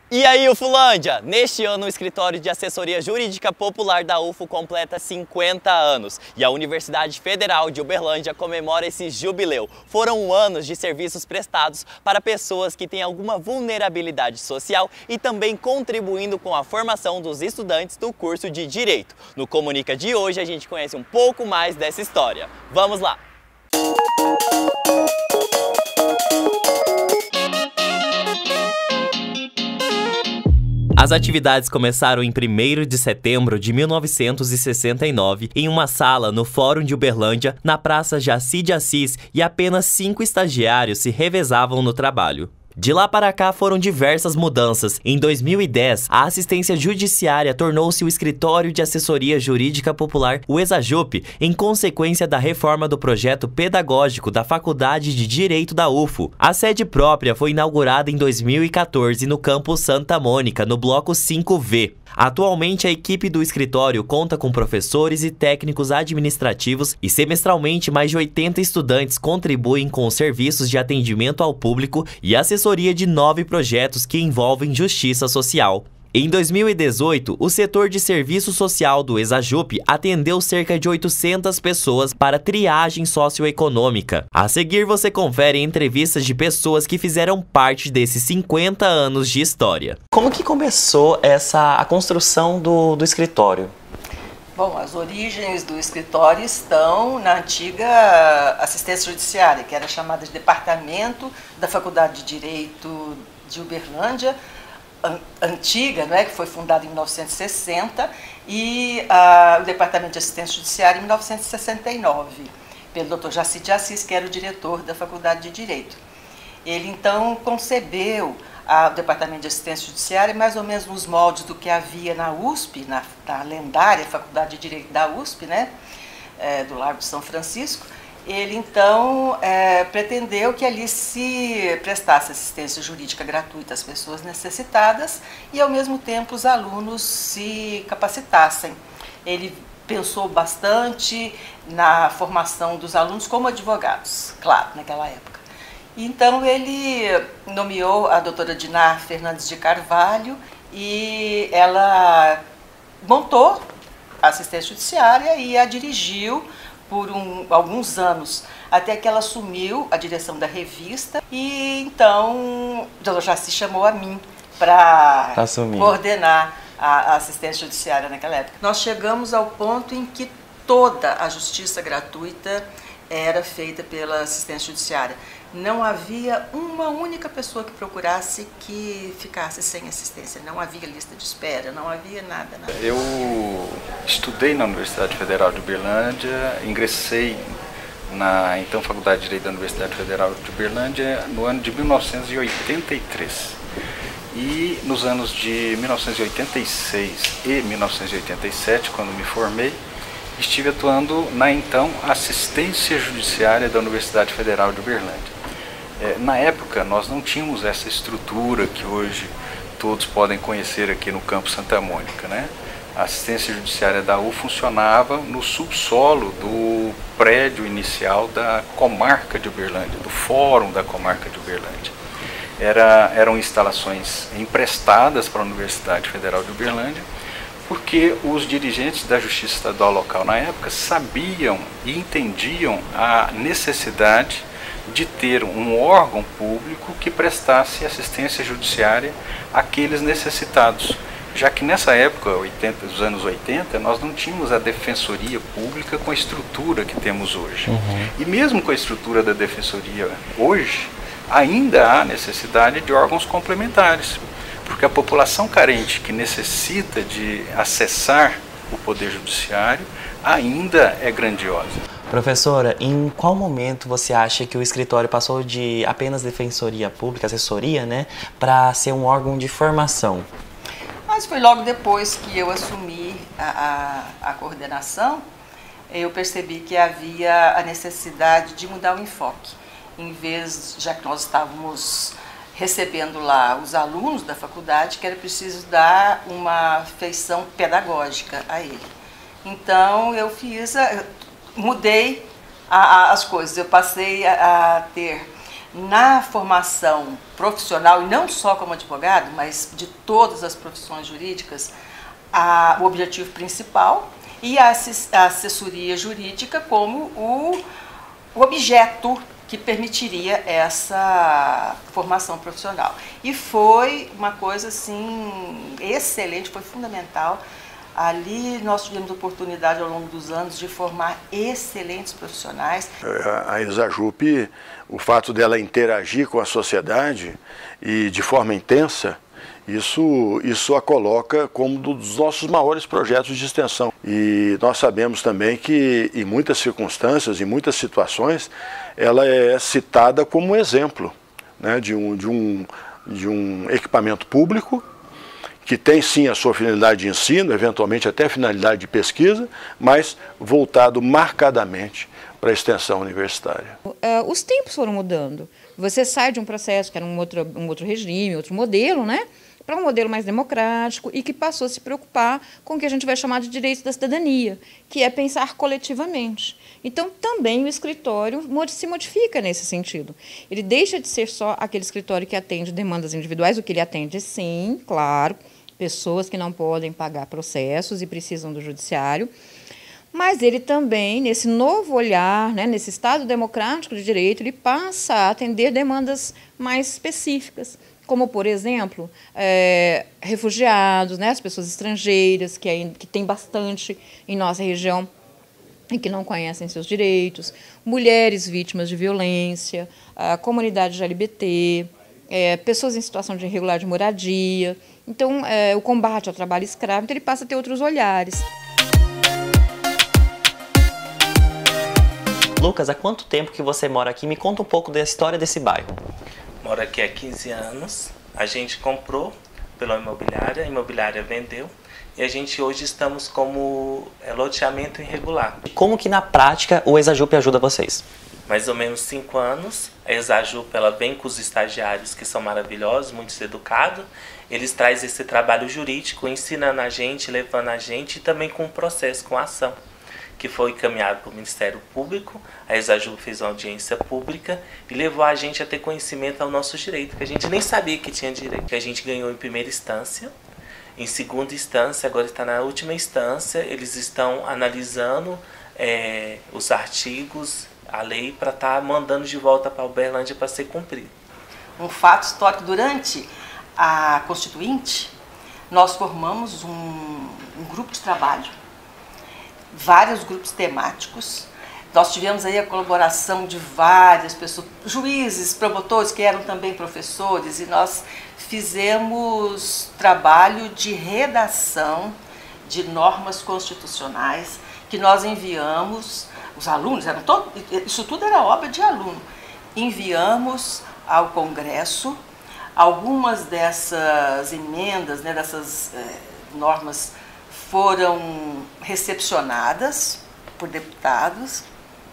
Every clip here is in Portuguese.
E aí, Ufulândia! Neste ano, o Escritório de Assessoria Jurídica Popular da UFO completa 50 anos e a Universidade Federal de Uberlândia comemora esse jubileu. Foram anos de serviços prestados para pessoas que têm alguma vulnerabilidade social e também contribuindo com a formação dos estudantes do curso de Direito. No Comunica de hoje, a gente conhece um pouco mais dessa história. Vamos lá! As atividades começaram em 1º de setembro de 1969 em uma sala no Fórum de Uberlândia, na Praça Jaci de Assis, e apenas 5 estagiários se revezavam no trabalho. De lá para cá foram diversas mudanças. Em 2010, a assistência judiciária tornou-se o Escritório de Assessoria Jurídica Popular, o ESAJUP, em consequência da reforma do projeto pedagógico da Faculdade de Direito da UFO. A sede própria foi inaugurada em 2014 no campus Santa Mônica, no bloco 5V. Atualmente, a equipe do escritório conta com professores e técnicos administrativos e semestralmente mais de 80 estudantes contribuem com os serviços de atendimento ao público e assessoria de 9 projetos que envolvem justiça social. Em 2018, o setor de serviço social do ESAJUP atendeu cerca de 800 pessoas para triagem socioeconômica. A seguir, você confere entrevistas de pessoas que fizeram parte desses 50 anos de história. Como que começou a construção do escritório? Bom, as origens do escritório estão na antiga assistência judiciária, que era chamada de Departamento da Faculdade de Direito de Uberlândia, antiga, né, que foi fundada em 1960, e o Departamento de Assistência Judiciária em 1969, pelo Dr. Jaci de Assis, que era o diretor da Faculdade de Direito. Ele, então, concebeu o Departamento de Assistência Judiciária mais ou menos nos moldes do que havia na USP, na lendária Faculdade de Direito da USP, né, do Largo de São Francisco. Ele, então, pretendeu que ali se prestasse assistência jurídica gratuita às pessoas necessitadas e, ao mesmo tempo, os alunos se capacitassem. Ele pensou bastante na formação dos alunos como advogados, claro, naquela época. Então, ele nomeou a doutora Dinar Fernandes de Carvalho e ela montou a assistência judiciária e a dirigiu por alguns anos, até que ela assumiu a direção da revista e então o Dr. Jaci chamou a mim para coordenar a assistência judiciária naquela época. Nós chegamos ao ponto em que toda a justiça gratuita era feita pela assistência judiciária. Não havia uma única pessoa que procurasse que ficasse sem assistência, não havia lista de espera, não havia nada. Eu estudei na Universidade Federal de Uberlândia, ingressei na então Faculdade de Direito da Universidade Federal de Uberlândia no ano de 1983. E nos anos de 1986 e 1987, quando me formei, estive atuando na então Assistência Judiciária da Universidade Federal de Uberlândia. Na época, nós não tínhamos essa estrutura que hoje todos podem conhecer aqui no campus Santa Mônica, né? A assistência judiciária da U funcionava no subsolo do prédio inicial da comarca de Uberlândia, do Fórum da comarca de Uberlândia. Eram instalações emprestadas para a Universidade Federal de Uberlândia, porque os dirigentes da Justiça Estadual local na época sabiam e entendiam a necessidade de ter um órgão público que prestasse assistência judiciária àqueles necessitados, já que nessa época, dos anos 80, nós não tínhamos a defensoria pública com a estrutura que temos hoje. E mesmo com a estrutura da defensoria hoje, ainda há necessidade de órgãos complementares, porque a população carente que necessita de acessar o Poder Judiciário ainda é grandiosa. Professora, em qual momento você acha que o escritório passou de apenas defensoria pública, assessoria, né, para ser um órgão de formação? Mas foi logo depois que eu assumi a coordenação, eu percebi que havia a necessidade de mudar o enfoque. Em vez, já que nós estávamos recebendo lá os alunos da faculdade, que era preciso dar uma feição pedagógica a ele. Então, eu mudei as coisas. Eu passei a ter na formação profissional, e não só como advogado, mas de todas as profissões jurídicas, o objetivo principal e a assessoria jurídica como o objeto que permitiria essa formação profissional. E foi uma coisa assim excelente, foi fundamental. Ali nós tivemos oportunidade ao longo dos anos de formar excelentes profissionais. A ESAJUP, o fato dela interagir com a sociedade e de forma intensa, isso a coloca como um dos nossos maiores projetos de extensão. E nós sabemos também que em muitas circunstâncias, em muitas situações, ela é citada como um exemplo, né, de um equipamento público que tem sim a sua finalidade de ensino, eventualmente até finalidade de pesquisa, mas voltado marcadamente para a extensão universitária. Os tempos foram mudando. Você sai de um processo que era um outro regime, outro modelo, né, para um modelo mais democrático e que passou a se preocupar com o que a gente vai chamar de direitos da cidadania, que é pensar coletivamente. Então, também o escritório se modifica nesse sentido. Ele deixa de ser só aquele escritório que atende demandas individuais, o que ele atende, sim, claro, pessoas que não podem pagar processos e precisam do judiciário, mas ele também, nesse novo olhar, né, nesse Estado democrático de direito, ele passa a atender demandas mais específicas, como, por exemplo, refugiados, né, as pessoas estrangeiras, que tem bastante em nossa região e que não conhecem seus direitos, mulheres vítimas de violência, a comunidade LGBT, pessoas em situação de irregular de moradia. Então, o combate ao trabalho escravo, então ele passa a ter outros olhares. Lucas, há quanto tempo que você mora aqui? Me conta um pouco da história desse bairro. Moro aqui há 15 anos. A gente comprou pela imobiliária, a imobiliária vendeu e a gente hoje estamos como loteamento irregular. E como que na prática o ESAJUP ajuda vocês? Mais ou menos 5 anos. A ESAJUP ela vem com os estagiários que são maravilhosos, muito educados. Eles trazem esse trabalho jurídico, ensinando a gente, levando a gente e também com o processo, com a ação, que foi encaminhado para o Ministério Público. A ESAJUP fez uma audiência pública e levou a gente a ter conhecimento ao nosso direito, que a gente nem sabia que tinha direito. Que a gente ganhou em primeira instância, em segunda instância, agora está na última instância. Eles estão analisando os artigos, a lei, para estar mandando de volta para Uberlândia para ser cumprido. Um fato histórico: durante a Constituinte, nós formamos um grupo de trabalho, vários grupos temáticos. Nós tivemos aí a colaboração de várias pessoas, juízes, promotores que eram também professores, e nós fizemos trabalho de redação de normas constitucionais que nós enviamos, os alunos, isso tudo era obra de aluno, enviamos ao Congresso. Algumas dessas emendas, né, dessas normas foram recepcionadas por deputados,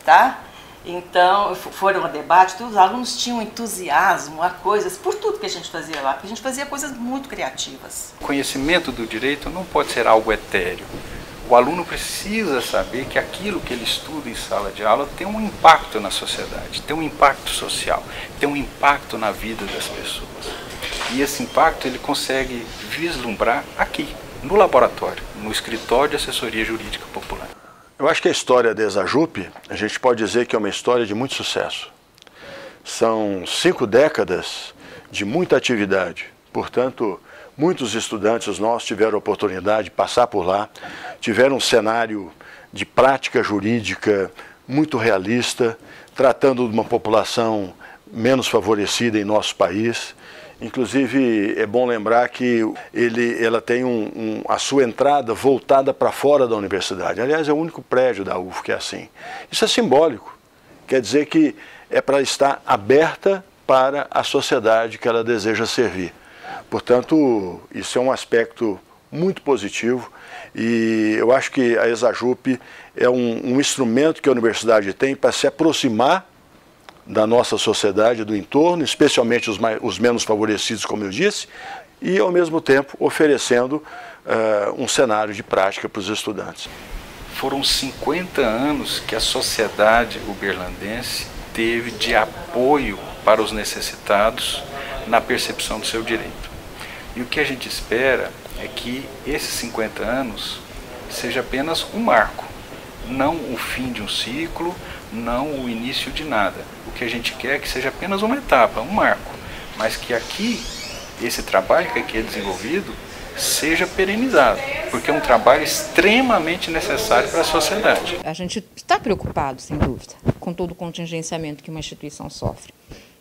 tá? Então, foram a debate, os alunos tinham entusiasmo a coisas, por tudo que a gente fazia lá, porque a gente fazia coisas muito criativas. O conhecimento do direito não pode ser algo etéreo. O aluno precisa saber que aquilo que ele estuda em sala de aula tem um impacto na sociedade, tem um impacto social, tem um impacto na vida das pessoas. E esse impacto ele consegue vislumbrar aqui, no laboratório, no escritório de assessoria jurídica popular. Eu acho que a história da ESAJUP, a gente pode dizer que é uma história de muito sucesso. São 5 décadas de muita atividade, portanto, muitos estudantes nossos tiveram a oportunidade de passar por lá, tiveram um cenário de prática jurídica muito realista, tratando de uma população menos favorecida em nosso país. Inclusive, é bom lembrar que ela tem a sua entrada voltada para fora da universidade. Aliás, é o único prédio da UF que é assim. Isso é simbólico, quer dizer que é para estar aberta para a sociedade que ela deseja servir. Portanto, isso é um aspecto muito positivo e eu acho que a ESAJUP é um instrumento que a universidade tem para se aproximar da nossa sociedade, do entorno, especialmente os menos favorecidos, como eu disse, e ao mesmo tempo oferecendo um cenário de prática para os estudantes. Foram 50 anos que a sociedade uberlandense teve de apoio para os necessitados na percepção do seu direito. E o que a gente espera é que esses 50 anos seja apenas um marco, não o fim de um ciclo, não o início de nada. O que a gente quer é que seja apenas uma etapa, um marco, mas que aqui, esse trabalho que aqui é desenvolvido, seja perenizado, porque é um trabalho extremamente necessário para a sociedade. A gente está preocupado, sem dúvida, com todo o contingenciamento que uma instituição sofre.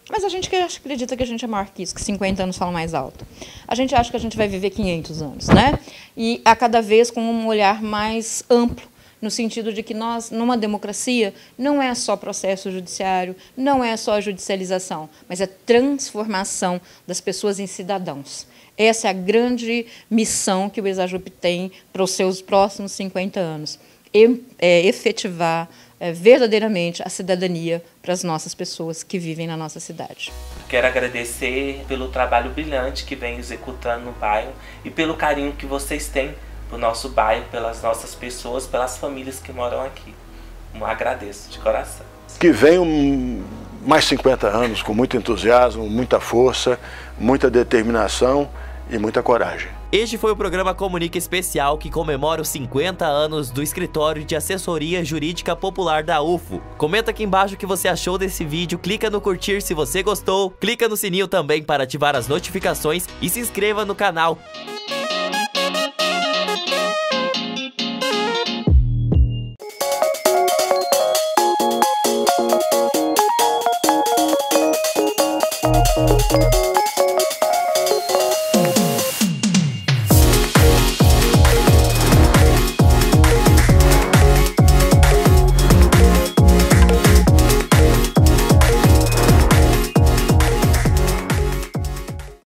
Mas a gente acredita que a gente é maior que isso, que 50 anos fala mais alto. A gente acha que a gente vai viver 500 anos, né? E a cada vez com um olhar mais amplo, no sentido de que nós, numa democracia, não é só processo judiciário, não é só judicialização, mas é transformação das pessoas em cidadãos. Essa é a grande missão que o Exajup tem para os seus próximos 50 anos. Efetivar verdadeiramente a cidadania para as nossas pessoas que vivem na nossa cidade. Quero agradecer pelo trabalho brilhante que vem executando no bairro e pelo carinho que vocês têm para o nosso bairro, pelas nossas pessoas, pelas famílias que moram aqui. Eu agradeço de coração. Que venham mais 50 anos com muito entusiasmo, muita força, muita determinação e muita coragem. Este foi o programa Comunica Especial, que comemora os 50 anos do Escritório de Assessoria Jurídica Popular da UFO. Comenta aqui embaixo o que você achou desse vídeo, clica no curtir se você gostou, clica no sininho também para ativar as notificações e se inscreva no canal.